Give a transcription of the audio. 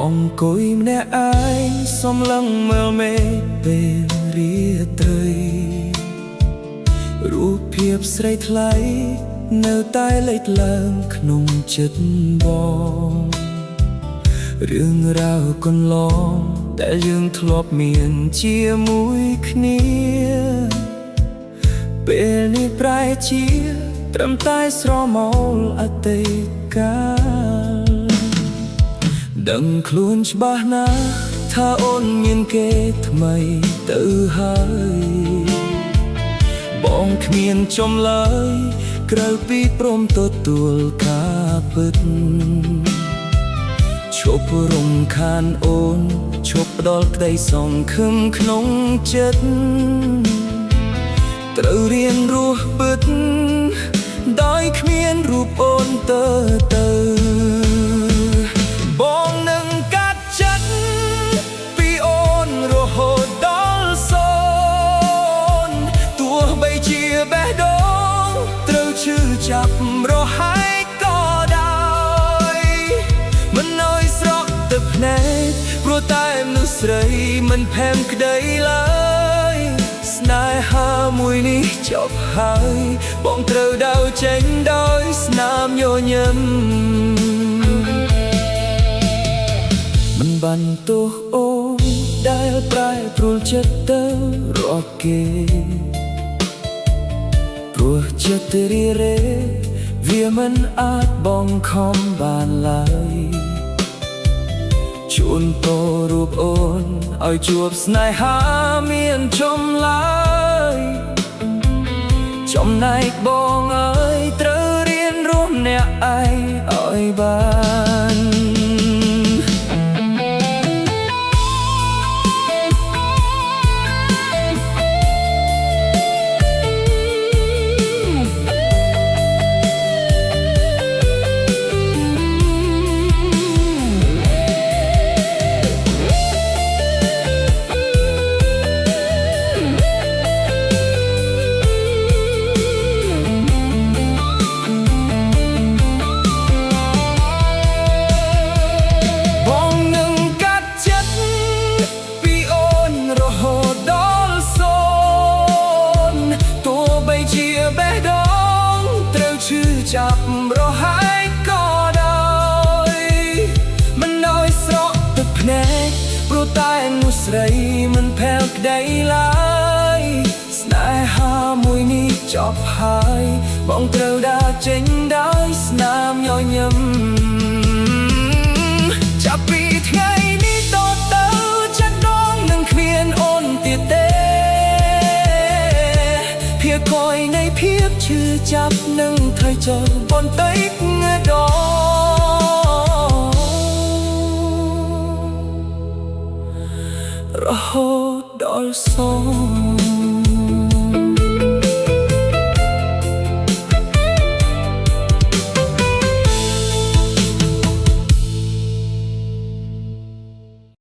អង្គុយម្នាក់ឯងសំឡឹងមើលមេឃពេលរាត្រីរូបភាពស្រីថ្លៃនៅតែលេចឡើងក្នុងចិត្តបងរឿងរ៉ាវកន្លងដែលយើងធ្លាប់មានជាមួយគ្នាពេលនេះប្រែជាត្រឹមតែស្រមោលអតីតកាលដឹងខ្លួនច្បាស់ណាស់ថាអូនមានគេថ្មីទៅហើយបងគ្មានចំឡើយក្រៅពីព្រមទទួលការពិតឈប់រំខានអូនឈប់ផ្ដល់ក្តីសង្ឃឹមក្នុងចិត្តត្រូវរៀនរស់ពិតដោយគ្មានរូបអូនទៅបងនឹងកាត់ចិត្តពីអូនរហូតដល់សូន្យទោះបីជាបេះដូងត្រូវឈឺចាប់រហែកក៏ដោយមិនអើយស្រក់ទឹកភ្នែកព្រោះតែមនុស្សស្រីមិនផែនក្តីឡើយស្នេហាមួយនេះចប់ហើយបងត្រូវដើរចេញដោយស្នាមញញឹមមិនបានទោសអូនដែលប្រែប្រួលចិត្តទៅរកគេព្រោះចិត្តរីរេវាមិនអាចបងខំបានឡើយជួនតរូបអូនឲ្យជួបស្នេហាមានចម្លើយចំណែកបងអើយត្រូវរៀនរស់ម្នាក់ឯងឲ្យបានចាប់រហែកក៏ដោយមិនអើយស្រក់ទឹកភ្នែកព្រោះតែមនុស្សស្រីមិនផែនក្តីឡើយស្នេហាមួយនេះចប់ហើយបងត្រូវដើរចេញដោយស្នាមញញឹមចាប់ពីថ្ងៃនេះតទៅចិត្តដងនឹងគ្មានអូនទៀតទេភាគយនៃភាពឈឺចាប់នឹងថយចុះបន្តិចម្ដងរហូតដល់សូន្យ